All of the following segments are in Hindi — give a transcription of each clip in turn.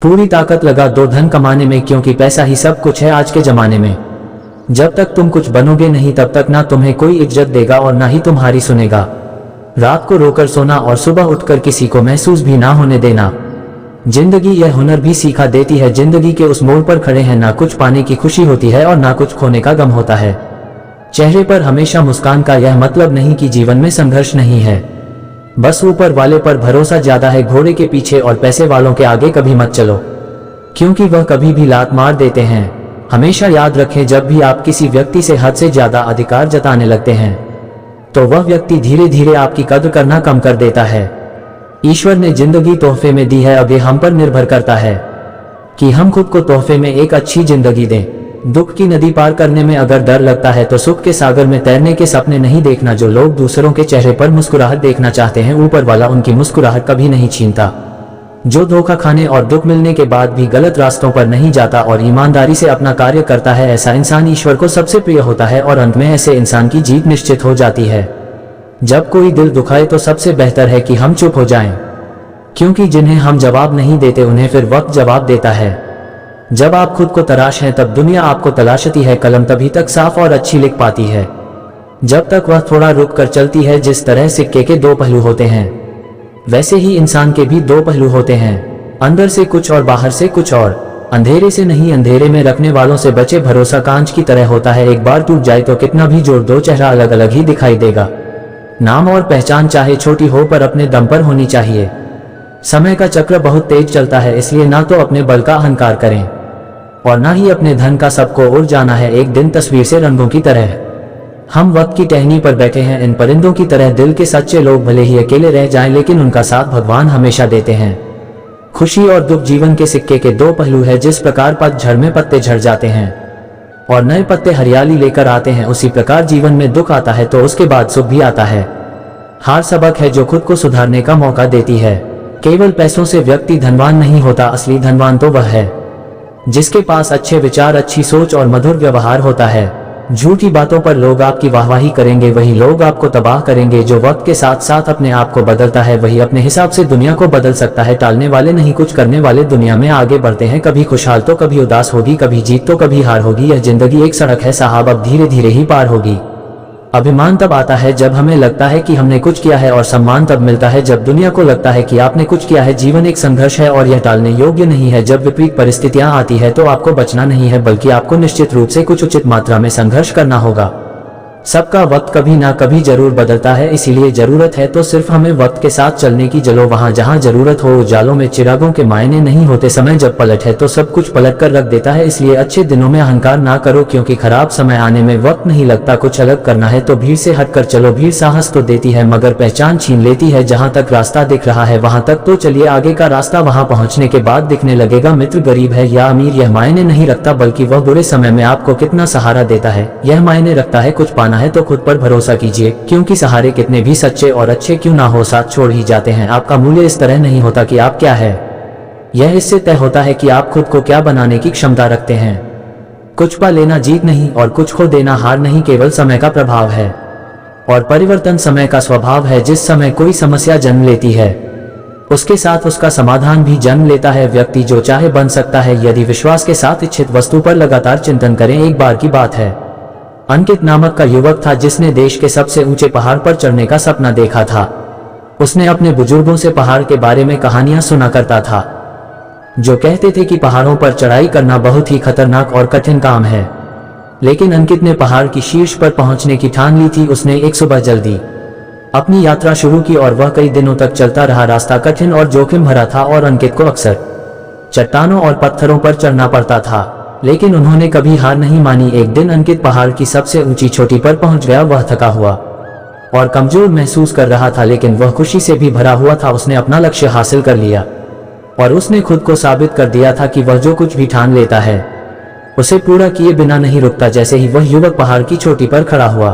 पूरी ताकत लगा दो धन कमाने में, क्योंकि पैसा ही सब कुछ है आज के जमाने में। जब तक तुम कुछ बनोगे नहीं तब तक ना तुम्हें कोई इज्जत देगा और ना ही तुम्हारी सुनेगा। रात को रोकर सोना और सुबह उठकर किसी को महसूस भी ना होने देना। जिंदगी यह हुनर भी सिखा देती है। जिंदगी के उस मोड़ पर खड़े हैं, ना कुछ पाने की खुशी होती है और ना कुछ खोने का गम होता है। चेहरे पर हमेशा मुस्कान का यह मतलब नहीं कि जीवन में संघर्ष नहीं है। बस ऊपर वाले पर भरोसा ज्यादा है। घोड़े के पीछे और पैसे वालों के आगे कभी मत चलो, क्योंकि वह कभी भी लात मार देते हैं। हमेशा याद रखें, जब भी आप किसी व्यक्ति से हद से ज्यादा अधिकार जताने लगते हैं तो वह व्यक्ति धीरे धीरे आपकी कद्र करना कम कर देता है। ईश्वर ने जिंदगी तोहफे में दी है, अब ये हम पर निर्भर करता है कि हम खुद को तोहफे में एक अच्छी जिंदगी दें। दुख की नदी पार करने में अगर डर लगता है तो सुख के सागर में तैरने के सपने नहीं देखना। जो लोग दूसरों के चेहरे पर मुस्कुराहट देखना चाहते हैं, ऊपर वाला उनकी मुस्कुराहट कभी नहीं छीनता। जो धोखा खाने और दुख मिलने के बाद भी गलत रास्तों पर नहीं जाता और ईमानदारी से अपना कार्य करता है, ऐसा इंसान ईश्वर को सबसे प्रिय होता है और अंत में ऐसे इंसान की जीत निश्चित हो जाती है। जब कोई दिल दुखाए तो सबसे बेहतर है कि हम चुप हो जाएं, क्योंकि जिन्हें हम जवाब नहीं देते उन्हें फिर वक्त जवाब देता है। जब आप खुद को तलाश हैं तब दुनिया आपको तलाशती है। कलम तभी तक साफ और अच्छी लिख पाती है जब तक वह थोड़ा रुक कर चलती है। जिस तरह सिक्के के दो पहलू होते हैं, वैसे ही इंसान के भी दो पहलू होते हैं, अंदर से कुछ और बाहर से कुछ और। अंधेरे से नहीं, अंधेरे में रखने वालों से बचे। भरोसा कांच की तरह होता है, एक बार टूट जाए तो कितना भी जोड़ दो, चेहरा अलग अलग ही दिखाई देगा। नाम और पहचान चाहे छोटी हो पर अपने दम पर होनी चाहिए। समय का चक्र बहुत तेज चलता है, इसलिए ना तो अपने बल का अहंकार करें और ना ही अपने धन का। सबको उड़ जाना है एक दिन तस्वीर से रंगों की तरह। हम वक्त की टहनी पर बैठे हैं इन परिंदों की तरह। दिल के सच्चे लोग भले ही अकेले रह जाएं, लेकिन उनका साथ भगवान हमेशा देते हैं। खुशी और दुख जीवन के सिक्के के दो पहलू है। जिस प्रकार पतझड़ में पत्ते झड़ जाते हैं और नए पत्ते हरियाली लेकर आते हैं, उसी प्रकार जीवन में दुख आता है तो उसके बाद सुख भी आता है। हार सबक है जो खुद को सुधारने का मौका देती है। केवल पैसों से व्यक्ति धनवान नहीं होता, असली धनवान तो वह है जिसके पास अच्छे विचार, अच्छी सोच और मधुर व्यवहार होता है। झूठी बातों पर लोग आपकी वाहवाही करेंगे, वही लोग आपको तबाह करेंगे। जो वक्त के साथ साथ अपने आप को बदलता है, वही अपने हिसाब से दुनिया को बदल सकता है। टालने वाले नहीं, कुछ करने वाले दुनिया में आगे बढ़ते हैं। कभी खुशहाल तो कभी उदास होगी, कभी जीत तो कभी हार होगी। यह जिंदगी एक सड़क है साहब, अब धीरे धीरे ही पार होगी। अभिमान तब आता है जब हमें लगता है कि हमने कुछ किया है, और सम्मान तब मिलता है जब दुनिया को लगता है कि आपने कुछ किया है। जीवन एक संघर्ष है और यह टालने योग्य नहीं है। जब विपरीत परिस्थितियां आती है तो आपको बचना नहीं है, बल्कि आपको निश्चित रूप से कुछ उचित मात्रा में संघर्ष करना होगा। सबका वक्त कभी ना कभी जरूर बदलता है, इसीलिए जरूरत है तो सिर्फ हमें वक्त के साथ चलने की। चलो वहां जहां जरूरत हो। उजालों में चिरागों के मायने नहीं होते, समय जब पलट है तो सब कुछ पलट कर रख देता है। इसलिए अच्छे दिनों में अहंकार ना करो, क्योंकि खराब समय आने में वक्त नहीं लगता। कुछ अलग करना है तो भीड़ से हटकर चलो। भीड़ साहस तो देती है मगर पहचान छीन लेती है। जहां तक रास्ता दिख रहा है वहां तक तो चलिए, आगे का रास्ता वहां पहुंचने के बाद दिखने लगेगा। मित्र गरीब है या अमीर यह मायने नहीं रखता, बल्कि वह बुरे समय में आपको कितना सहारा देता है यह मायने रखता है। कुछ पाना है तो खुद पर भरोसा कीजिए, क्योंकि सहारे कितने भी सच्चे और अच्छे क्यों ना हो, साथ छोड़ ही जाते हैं। आपका मूल्य इस तरह नहीं होता कि आप क्या है, यह इससे तय होता है कि आप खुद को क्या बनाने की क्षमता रखते हैं। कुछ पा लेना जीत नहीं और कुछ खो देना हार नहीं, केवल समय का प्रभाव है और परिवर्तन समय का स्वभाव है। जिस समय कोई समस्या जन्म लेती है उसके साथ उसका समाधान भी जन्म लेता है। व्यक्ति जो चाहे बन सकता है यदि विश्वास के साथ इच्छित वस्तु पर लगातार चिंतन करें। एक बार की बात है, अंकित नामक का युवक था जिसने देश के सबसे ऊंचे पहाड़ पर चढ़ने का सपना देखा था। उसने अपने बुजुर्गों से पहाड़ के बारे में कहानियां सुना करता था, जो कहते थे कि पहाड़ों पर चढ़ाई करना बहुत ही खतरनाक और कठिन काम है। लेकिन अंकित ने पहाड़ की शीर्ष पर पहुंचने की ठान ली थी। उसने एक सुबह जल्दी अपनी यात्रा शुरू की और वह कई दिनों तक चलता रहा। रास्ता कठिन और जोखिम भरा था और अंकित को अक्सर चट्टानों और पत्थरों पर चढ़ना पड़ता था, लेकिन उन्होंने कभी हार नहीं मानी। एक दिन अंकित पहाड़ की सबसे ऊंची चोटी पर पहुंच गया। वह थका हुआ और कमजोर महसूस कर रहा था, लेकिन वह खुशी से भी भरा हुआ था। उसने अपना लक्ष्य हासिल कर लिया और उसने खुद को साबित कर दिया था कि वह जो कुछ भी ठान लेता है उसे पूरा किए बिना नहीं रुकता। जैसे ही वह युवक पहाड़ की चोटी पर खड़ा हुआ,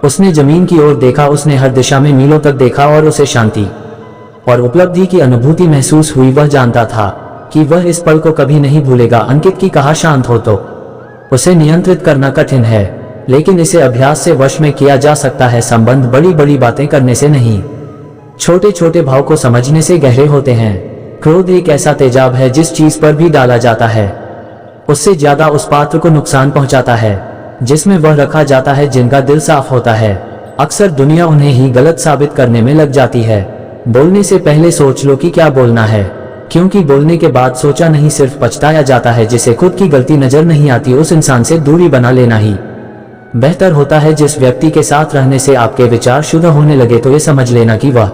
उसने जमीन की ओर देखा। उसने हर दिशा में मीलों तक देखा और उसे शांति और उपलब्धि की अनुभूति महसूस हुई। वह जानता था कि वह इस पल को कभी नहीं भूलेगा। अंकित की कहा शांत हो तो उसे नियंत्रित करना कठिन है, लेकिन इसे अभ्यास से वश में किया जा सकता है। संबंध बड़ी बड़ी बातें करने से नहीं, छोटे छोटे भाव को समझने से गहरे होते हैं। क्रोध एक ऐसा तेजाब है जिस चीज पर भी डाला जाता है उससे ज्यादा उस पात्र को नुकसान पहुंचाता है जिसमें वह रखा जाता है। जिनका दिल साफ होता है अक्सर दुनिया उन्हें ही गलत साबित करने में लग जाती है। बोलने से पहले सोच लो कि क्या बोलना है, क्योंकि बोलने के बाद सोचा नहीं सिर्फ पछताया जाता है। जिसे खुद की गलती नजर नहीं आती उस इंसान से दूरी बना लेना ही बेहतर होता है। जिस व्यक्ति के साथ रहने से आपके विचार शुद्ध होने लगे तो ये समझ लेना कि वह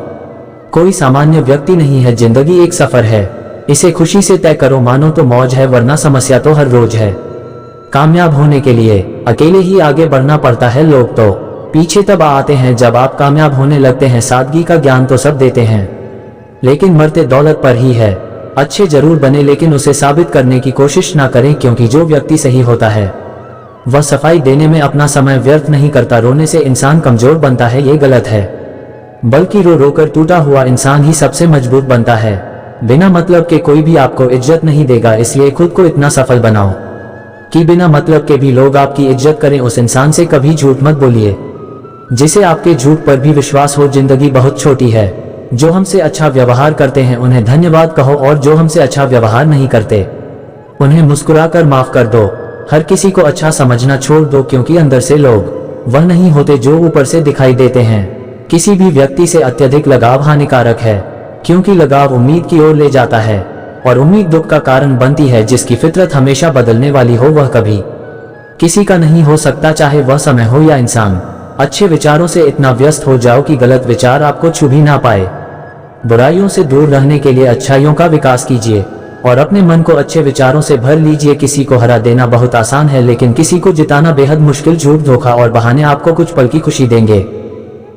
कोई सामान्य व्यक्ति नहीं है। जिंदगी एक सफर है, इसे खुशी से तय करो, मानो तो मौज है वरना समस्या तो हर रोज है। कामयाब होने के लिए अकेले ही आगे बढ़ना पड़ता है। लोग तो पीछे तब आते हैं जब आप कामयाब होने लगते हैं। सादगी का ज्ञान तो सब देते हैं लेकिन मरते दौलत पर ही है। अच्छे जरूर बने लेकिन उसे साबित करने की कोशिश ना करें, क्योंकि जो व्यक्ति सही होता है वह सफाई देने में अपना समय व्यर्थ नहीं करता। रोने से इंसान कमजोर बनता है ये गलत है, बल्कि रो रोकर टूटा हुआ इंसान ही सबसे मजबूत बनता है। बिना मतलब के कोई भी आपको इज्जत नहीं देगा, इसलिए खुद को इतना सफल बनाओ कि बिना मतलब के भी लोग आपकी इज्जत करें। उस इंसान से कभी झूठ मत बोलिए जिसे आपके झूठ पर भी विश्वास हो। जिंदगी बहुत छोटी है, जो हमसे अच्छा व्यवहार करते हैं उन्हें धन्यवाद कहो और जो हमसे अच्छा व्यवहार नहीं करते उन्हें मुस्कुराकर माफ कर दो। हर किसी को अच्छा समझना छोड़ दो, क्योंकि अंदर से लोग वह नहीं होते जो ऊपर से दिखाई देते हैं। किसी भी व्यक्ति से अत्यधिक लगाव हानिकारक है, क्योंकि लगाव उम्मीद की ओर ले जाता है और उम्मीद दुख का कारण बनती है। जिसकी फितरत हमेशा बदलने वाली हो वह कभी किसी का नहीं हो सकता, चाहे वह समय हो या इंसान। अच्छे विचारों से इतना व्यस्त हो जाओ कि गलत विचार आपको छू भी ना पाए। बुराइयों से दूर रहने के लिए अच्छाइयों का विकास कीजिए और अपने मन को अच्छे विचारों से भर लीजिए। किसी को हरा देना बहुत आसान है, लेकिन किसी को जिताना बेहद मुश्किल। झूठ, धोखा और बहाने आपको कुछ पल की खुशी देंगे,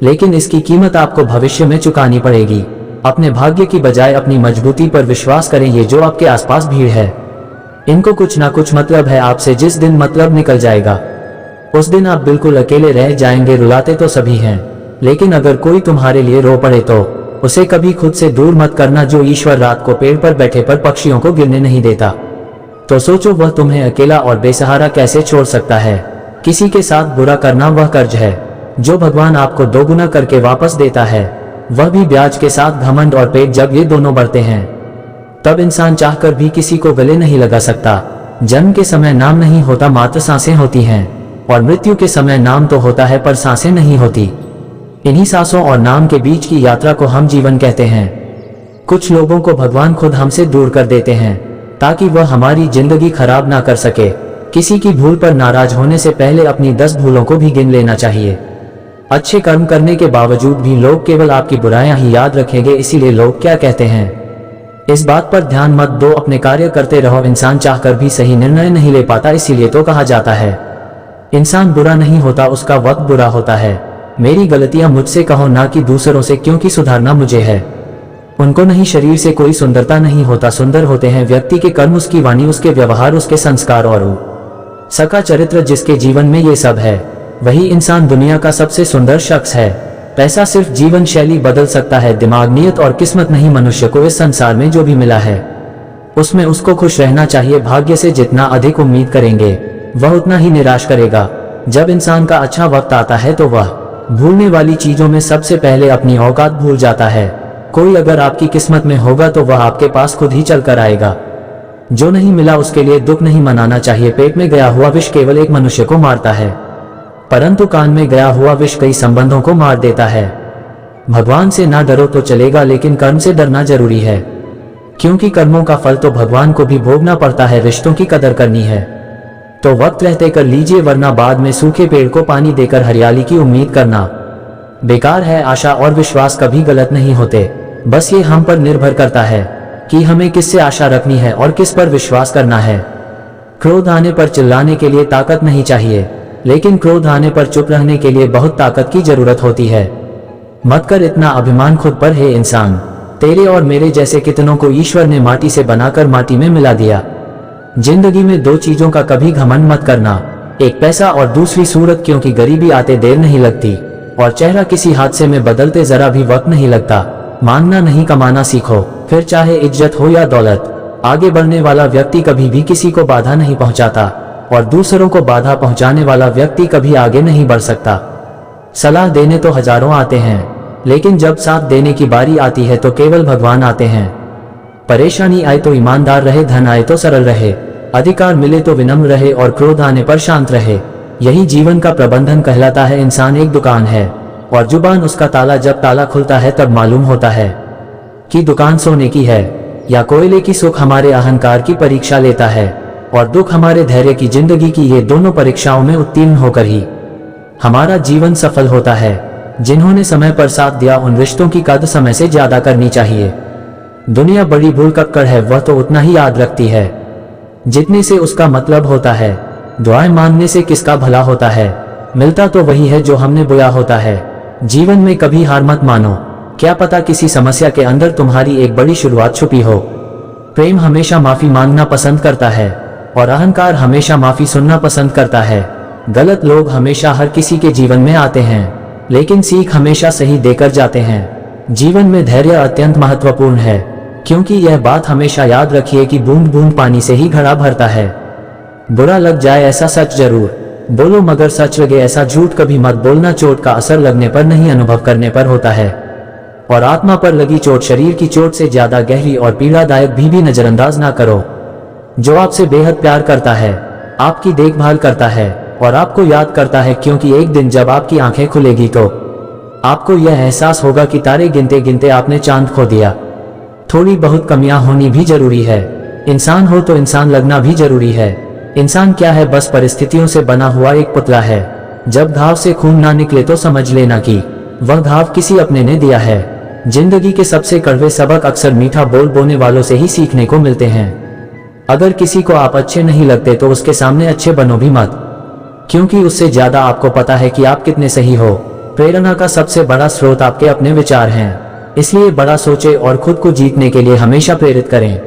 लेकिन इसकी कीमत आपको भविष्य में चुकानी पड़ेगी। अपने भाग्य की बजाय अपनी मजबूती पर विश्वास करें। ये जो आपके आसपास भीड़ है इनको कुछ ना कुछ मतलब है आपसे। जिस दिन मतलब निकल जाएगा उस दिन आप बिल्कुल अकेले रह जाएंगे। रुलाते तो सभी हैं, लेकिन अगर कोई तुम्हारे लिए रो पड़े तो उसे कभी खुद से दूर मत करना। जो ईश्वर रात को पेड़ पर बैठे पर पक्षियों को गिरने नहीं देता, तो सोचो वह तुम्हें अकेला और बेसहारा कैसे छोड़ सकता है। किसी के साथ बुरा करना वह कर्ज है जो भगवान आपको दोगुना करके वापस देता है, वह भी ब्याज के साथ। घमंड और पेट जब ये दोनों बढ़ते हैं तब इंसान चाहकर भी किसी को गले नहीं लगा सकता। जन्म के समय नाम नहीं होता, मात्र सांसें होती हैं, और मृत्यु के समय नाम तो होता है पर सांसें नहीं होती। इन्हीं सांसों और नाम के बीच की यात्रा को हम जीवन कहते हैं। कुछ लोगों को भगवान खुद हमसे दूर कर देते हैं ताकि वह हमारी जिंदगी खराब ना कर सके। किसी की भूल पर नाराज होने से पहले अपनी 10 भूलों को भी गिन लेना चाहिए। अच्छे कर्म करने के बावजूद भी लोग केवल आपकी बुराइयां ही याद रखेंगे, इसीलिए लोग क्या कहते हैं इस बात पर ध्यान मत दो। अपने कार्य करते रहो। इंसान चाहकर भी सही निर्णय नहीं ले पाता, इसीलिए तो कहा जाता है इंसान बुरा नहीं होता, उसका वक्त बुरा होता है। मेरी गलतियां मुझसे कहो ना कि दूसरों से, क्योंकि सुधारना मुझे है, उनको नहीं। शरीर से कोई सुंदरता नहीं होता, सुंदर होते हैं व्यक्ति के कर्म, उसकी वाणी, उसके व्यवहार, उसके संस्कार और सका चरित्र। जिसके जीवन में ये सब है वही इंसान दुनिया का सबसे सुंदर शख्स है। पैसा सिर्फ जीवन शैली बदल सकता है, दिमाग, नियत और किस्मत नहीं। मनुष्य को इस संसार में जो भी मिला है उसमें उसको खुश रहना चाहिए। भाग्य से जितना अधिक उम्मीद करेंगे वह उतना ही निराश करेगा। जब इंसान का अच्छा वक्त आता है तो वह भूलने वाली चीजों में सबसे पहले अपनी औकात भूल जाता है। कोई अगर आपकी किस्मत में होगा तो वह आपके पास खुद ही चल कर आएगा। जो नहीं मिला उसके लिए दुख नहीं मनाना चाहिए। पेट में गया हुआ विष केवल एक मनुष्य को मारता है, परंतु कान में गया हुआ विष कई संबंधों को मार देता है। भगवान से ना डरो तो चलेगा, लेकिन कर्म से डरना जरूरी है, क्योंकि कर्मों का फल तो भगवान को भी भोगना पड़ता है। रिश्तों की कदर करनी है तो वक्त रहते कर लीजिए, वरना बाद में सूखे पेड़ को पानी देकर हरियाली की उम्मीद करना बेकार है। आशा और विश्वास कभी गलत नहीं होते, बस ये हम पर निर्भर करता है कि हमें किससे आशा रखनी है और किस पर विश्वास करना है। क्रोध आने पर चिल्लाने के लिए ताकत नहीं चाहिए, लेकिन क्रोध आने पर चुप रहने के लिए बहुत ताकत की जरूरत होती है। मत कर इतना अभिमान खुद पर। है इंसान, तेरे और मेरे जैसे कितनों को ईश्वर ने माटी से बनाकर माटी में मिला दिया। जिंदगी में 2 चीजों का कभी घमंड मत करना, एक पैसा और दूसरी सूरत, क्योंकि गरीबी आते देर नहीं लगती और चेहरा किसी हादसे में बदलते जरा भी वक्त नहीं लगता। मांगना नहीं, कमाना सीखो, फिर चाहे इज्जत हो या दौलत। आगे बढ़ने वाला व्यक्ति कभी भी किसी को बाधा नहीं पहुंचाता और दूसरों को बाधा पहुंचाने वाला व्यक्ति कभी आगे नहीं बढ़ सकता। सलाह देने तो हजारों आते हैं, लेकिन जब साथ देने की बारी आती है तो केवल भगवान आते हैं। परेशानी आए तो ईमानदार रहे, धन आए तो सरल रहे, अधिकार मिले तो विनम्र रहे और क्रोध आने पर शांत रहे। यही जीवन का प्रबंधन कहलाता है। इंसान एक दुकान है और जुबान उसका ताला। जब ताला खुलता है तब मालूम होता है कि दुकान सोने की है या कोयले की। सुख हमारे अहंकार की परीक्षा लेता है और दुख हमारे धैर्य की। जिंदगी की ये दोनों परीक्षाओं में उत्तीर्ण होकर ही हमारा जीवन सफल होता है। जिन्होंने समय पर साथ दिया उन रिश्तों की कद्र समय से ज्यादा करनी चाहिए। दुनिया बड़ी भूल कक्कड़ है, वह तो उतना ही याद रखती है जितने से उसका मतलब होता है। दुआएं मांगने से किसका भला होता है, मिलता तो वही है जो हमने बोया होता है। जीवन में कभी हार मत मानो, क्या पता किसी समस्या के अंदर तुम्हारी एक बड़ी शुरुआत छुपी हो। प्रेम हमेशा माफी मांगना पसंद करता है और अहंकार हमेशा माफी सुनना पसंद करता है। गलत लोग हमेशा हर किसी के जीवन में आते हैं, लेकिन सीख हमेशा सही देकर जाते हैं। जीवन में धैर्य अत्यंत महत्वपूर्ण है, क्योंकि यह बात हमेशा याद रखिए कि बूंद बूंद पानी से ही घड़ा भरता है। बुरा लग जाए ऐसा सच जरूर बोलो, मगर सच लगे ऐसा झूठ कभी मत बोलना। चोट का असर लगने पर नहीं, अनुभव करने पर होता है। और आत्मा पर लगी चोट शरीर की चोट से ज्यादा गहरी और पीड़ादायक भी नजरअंदाज ना करो। जो आपसे बेहद प्यार करता है, आपकी देखभाल करता है और आपको याद करता है, क्योंकि एक दिन जब आपकी आंखें खुलेगी तो आपको यह एहसास होगा कि तारे गिनते गिनते आपने चांद खो दिया। थोड़ी बहुत कमियां होनी भी जरूरी है। इंसान हो तो इंसान लगना भी जरूरी है। इंसान क्या है, बस परिस्थितियों से बना हुआ एक पुतला है। जब घाव से खून ना निकले तो समझ लेना कि वह घाव किसी अपने ने दिया है। जिंदगी के सबसे कड़वे सबक अक्सर मीठा बोल बोलने वालों से ही सीखने को मिलते हैं। अगर किसी को आप अच्छे नहीं लगते तो उसके सामने अच्छे बनो भी मत, क्योंकि उससे ज्यादा आपको पता है कि आप कितने सही हो। प्रेरणा का सबसे बड़ा स्रोत आपके अपने विचार हैं, इसलिए बड़ा सोचे और खुद को जीतने के लिए हमेशा प्रेरित करें।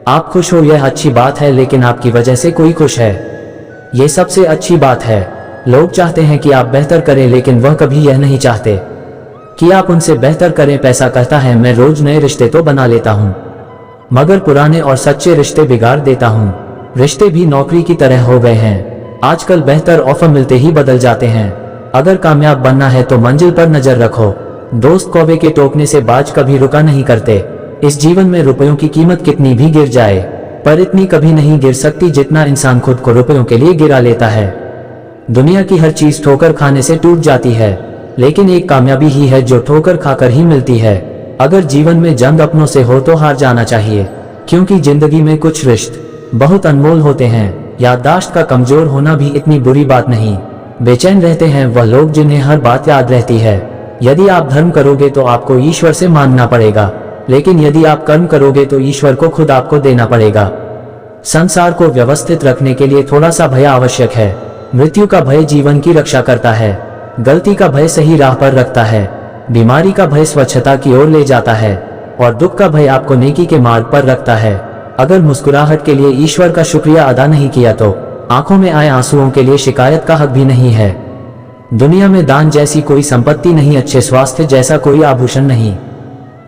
आप खुश हो यह अच्छी बात है, लेकिन आपकी वजह से कोई खुश है, यह सबसे अच्छी बात है। लोग चाहते हैं कि आप बेहतर करें, लेकिन वह कभी यह नहीं चाहते कि आप उनसे बेहतर करें। पैसा कहता है मैं रोज नए रिश्ते तो बना लेता हूं, मगर पुराने और सच्चे रिश्ते बिगाड़ देता हूं। रिश्ते भी नौकरी की तरह हो गए हैं, आजकल बेहतर ऑफर मिलते ही बदल जाते हैं। अगर कामयाब बनना है तो मंजिल पर नजर रखो। दोस्त कौवे के टोकने से बाज कभी रुका नहीं करते। इस जीवन में रुपयों की कीमत कितनी भी गिर जाए, पर इतनी कभी नहीं गिर सकती जितना इंसान खुद को रुपयों के लिए गिरा लेता है। दुनिया की हर चीज ठोकर खाने से टूट जाती है, लेकिन एक कामयाबी ही है जो ठोकर खाकर ही मिलती है। अगर जीवन में जंग अपनों से हो तो हार जाना चाहिए, क्योंकि जिंदगी में कुछ रिश्ते बहुत अनमोल होते हैं। याददाश्त का कमजोर होना भी इतनी बुरी बात नहीं। बेचैन रहते हैं वह लोग जिन्हें हर बात याद रहती है। यदि आप धर्म करोगे तो आपको ईश्वर से मांगना पड़ेगा, लेकिन यदि आप कर्म करोगे तो ईश्वर को खुद आपको देना पड़ेगा। संसार को व्यवस्थित रखने के लिए थोड़ा सा भय आवश्यक है। मृत्यु का भय जीवन की रक्षा करता है, गलती का भय सही राह पर रखता है, बीमारी का भय स्वच्छता की ओर ले जाता है और दुख का भय आपको नेकी के मार्ग पर रखता है। अगर मुस्कुराहट के लिए ईश्वर का शुक्रिया अदा नहीं किया तो आंखों में आए आंसुओं के लिए शिकायत का हक भी नहीं है। दुनिया में दान जैसी कोई संपत्ति नहीं, अच्छे स्वास्थ्य जैसा कोई आभूषण नहीं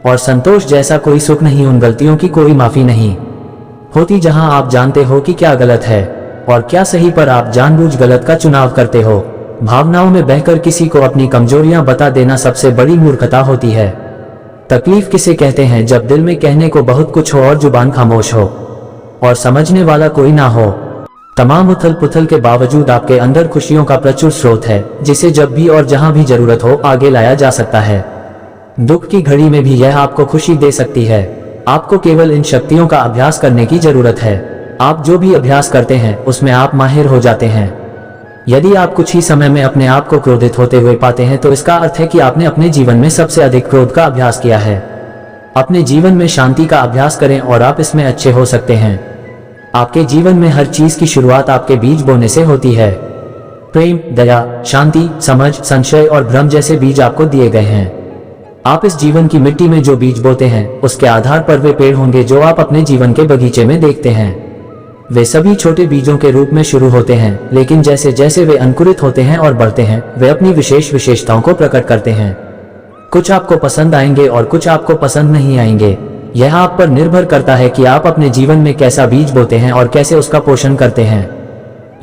और संतोष जैसा कोई सुख नहीं। उन गलतियों की कोई माफी नहीं होती जहां आप जानते हो कि क्या गलत है और क्या सही, पर आप जानबूझ गलत का चुनाव करते हो। भावनाओं में बहकर किसी को अपनी कमजोरियां बता देना सबसे बड़ी मूर्खता होती है। तकलीफ किसे कहते हैं, जब दिल में कहने को बहुत कुछ हो और जुबान खामोश हो और समझने वाला कोई ना हो। तमाम उथल पुथल के बावजूद आपके अंदर खुशियों का प्रचुर स्रोत है, जिसे जब भी और जहां भी जरूरत हो आगे लाया जा सकता है। दुख की घड़ी में भी यह आपको खुशी दे सकती है। आपको केवल इन शक्तियों का अभ्यास करने की जरूरत है। आप जो भी अभ्यास करते हैं उसमें आप माहिर हो जाते हैं। यदि आप कुछ ही समय में अपने आप को क्रोधित होते हुए पाते हैं तो इसका अर्थ है कि आपने अपने जीवन में सबसे अधिक क्रोध का अभ्यास किया है। अपने जीवन में शांति का अभ्यास करें और आप इसमें अच्छे हो सकते हैं। आपके जीवन में हर चीज की शुरुआत आपके बीज बोने से होती है। प्रेम, दया, शांति, समझ, संशय और भ्रम जैसे बीज आपको दिए गए हैं। आप इस जीवन की मिट्टी में जो बीज बोते हैं उसके आधार पर वे पेड़ होंगे जो आप अपने जीवन के बगीचे में देखते हैं। वे सभी छोटे बीजों के रूप में शुरू होते हैं, लेकिन जैसे जैसे वे अंकुरित होते हैं और बढ़ते हैं वे अपनी विशेष विशेषताओं को प्रकट करते हैं। कुछ आपको पसंद आएंगे और कुछ आपको पसंद नहीं आएंगे। यह आप पर निर्भर करता है कि आप अपने जीवन में कैसा बीज बोते हैं और कैसे उसका पोषण करते हैं।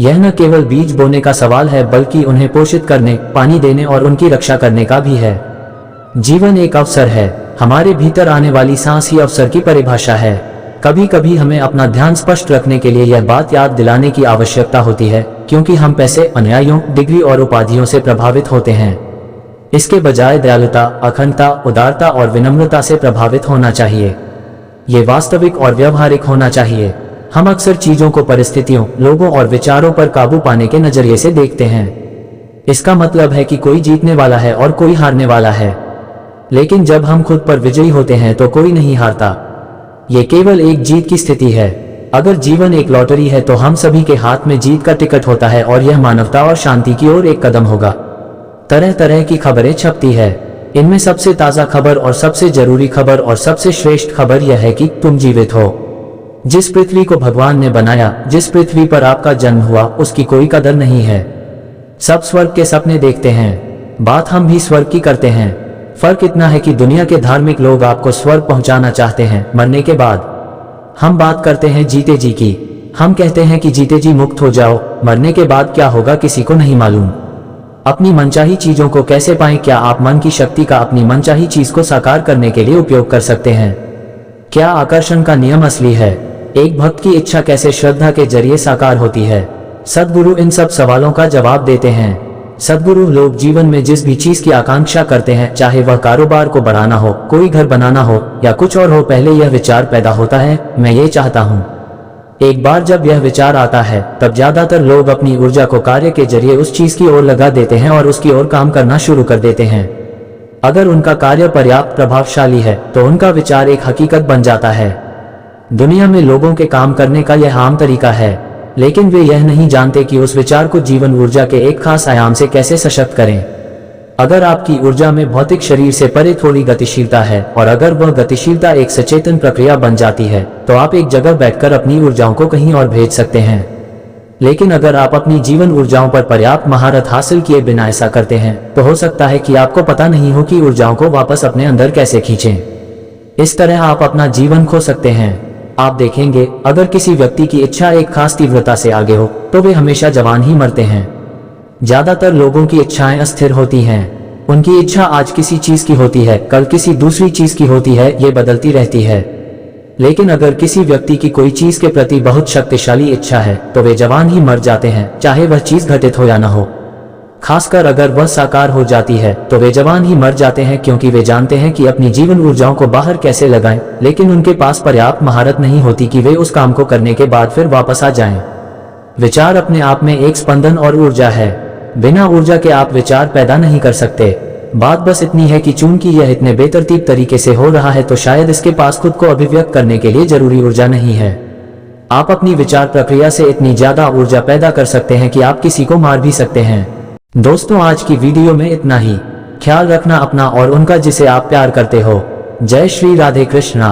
यह न केवल बीज बोने का सवाल है, बल्कि उन्हें पोषित करने, पानी देने और उनकी रक्षा करने का भी है। जीवन एक अवसर है, हमारे भीतर आने वाली सांस ही अवसर की परिभाषा है। कभी कभी हमें अपना ध्यान स्पष्ट रखने के लिए यह बात याद दिलाने की आवश्यकता होती है, क्योंकि हम पैसे, अनुयायियों, डिग्री और उपाधियों से प्रभावित होते हैं। इसके बजाय दयालुता, अखंडता, उदारता और विनम्रता से प्रभावित होना चाहिए। ये वास्तविक और व्यवहारिक होना चाहिए। हम अक्सर चीजों को परिस्थितियों, लोगों और विचारों पर काबू पाने के नजरिए से देखते हैं। इसका मतलब है कि कोई जीतने वाला है और कोई हारने वाला है। लेकिन जब हम खुद पर विजयी होते हैं तो कोई नहीं हारता। ये केवल एक जीत की स्थिति है। अगर जीवन एक लॉटरी है तो हम सभी के हाथ में जीत का टिकट होता है और यह मानवता और शांति की ओर एक कदम होगा। तरह तरह की खबरें छपती है। इनमें सबसे ताजा खबर और सबसे जरूरी खबर और सबसे श्रेष्ठ खबर यह है कि तुम जीवित हो। जिस पृथ्वी को भगवान ने बनाया, जिस पृथ्वी पर आपका जन्म हुआ, उसकी कोई कदर नहीं है। सब स्वर्ग के सपने देखते हैं, बात हम भी स्वर्ग की करते हैं। फर्क इतना है कि दुनिया के धार्मिक लोग आपको स्वर्ग पहुंचाना चाहते हैं मरने के बाद। हम बात करते हैं जीते जी की। हम कहते हैं कि जीते जी मुक्त हो जाओ, मरने के बाद क्या होगा किसी को नहीं मालूम। अपनी मनचाही चीजों को कैसे पाएं? क्या आप मन की शक्ति का अपनी मनचाही चीज को साकार करने के लिए उपयोग कर सकते हैं? क्या आकर्षण का नियम असली है? एक भक्त की इच्छा कैसे श्रद्धा के जरिए साकार होती है? सद्गुरु इन सब सवालों का जवाब देते हैं। सद्गुरु लोग जीवन में जिस भी चीज की आकांक्षा करते हैं, चाहे वह कारोबार को बढ़ाना हो, कोई घर बनाना हो या कुछ और हो, पहले यह विचार पैदा होता है, मैं ये चाहता हूँ। एक बार जब यह विचार आता है, तब ज्यादातर लोग अपनी ऊर्जा को कार्य के जरिए उस चीज की ओर लगा देते हैं और उसकी ओर काम करना शुरू कर देते हैं। अगर उनका कार्य पर्याप्त प्रभावशाली है तो उनका विचार एक हकीकत बन जाता है। दुनिया में लोगों के काम करने का यह आम तरीका है, लेकिन वे यह नहीं जानते कि उस विचार को जीवन ऊर्जा के एक खास आयाम से कैसे सशक्त करें। अगर आपकी ऊर्जा में भौतिक शरीर से परे थोड़ी गतिशीलता है और अगर वह गतिशीलता एक सचेतन प्रक्रिया बन जाती है, तो आप एक जगह बैठकर अपनी ऊर्जाओं को कहीं और भेज सकते हैं। लेकिन अगर आप अपनी जीवन ऊर्जाओं पर पर्याप्त महारत हासिल किए बिना ऐसा करते हैं, तो हो सकता है कि आपको पता नहीं हो कि ऊर्जाओं को वापस अपने अंदर कैसे खींचें। इस तरह आप अपना जीवन खो सकते हैं। आप देखेंगे, अगर किसी व्यक्ति की इच्छा एक खास तीव्रता से आगे हो तो वे हमेशा जवान ही मरते हैं। ज्यादातर लोगों की इच्छाएं अस्थिर होती हैं। उनकी इच्छा आज किसी चीज की होती है, कल किसी दूसरी चीज की होती है, ये बदलती रहती है। लेकिन अगर किसी व्यक्ति की कोई चीज के प्रति बहुत शक्तिशाली इच्छा है तो वे जवान ही मर जाते हैं, चाहे वह चीज घटित हो या न हो। खासकर अगर वह साकार हो जाती है तो वे जवान ही मर जाते हैं, क्योंकि वे जानते हैं कि अपनी जीवन ऊर्जाओं को बाहर कैसे लगाएं, लेकिन उनके पास पर्याप्त महारत नहीं होती कि वे उस काम को करने के बाद फिर वापस आ जाएं। विचार अपने आप में एक स्पंदन और ऊर्जा है। बिना ऊर्जा के आप विचार पैदा नहीं कर सकते। बात बस इतनी है कि चूंकि यह इतने बेतरतीब तरीके से हो रहा है, तो शायद इसके पास खुद को अभिव्यक्त करने के लिए जरूरी ऊर्जा नहीं है। आप अपनी विचार प्रक्रिया से इतनी ज्यादा ऊर्जा पैदा कर सकते हैं कि आप किसी को मार भी सकते हैं। दोस्तों, आज की वीडियो में इतना ही। ख्याल रखना अपना और उनका जिसे आप प्यार करते हो। जय श्री राधे कृष्णा।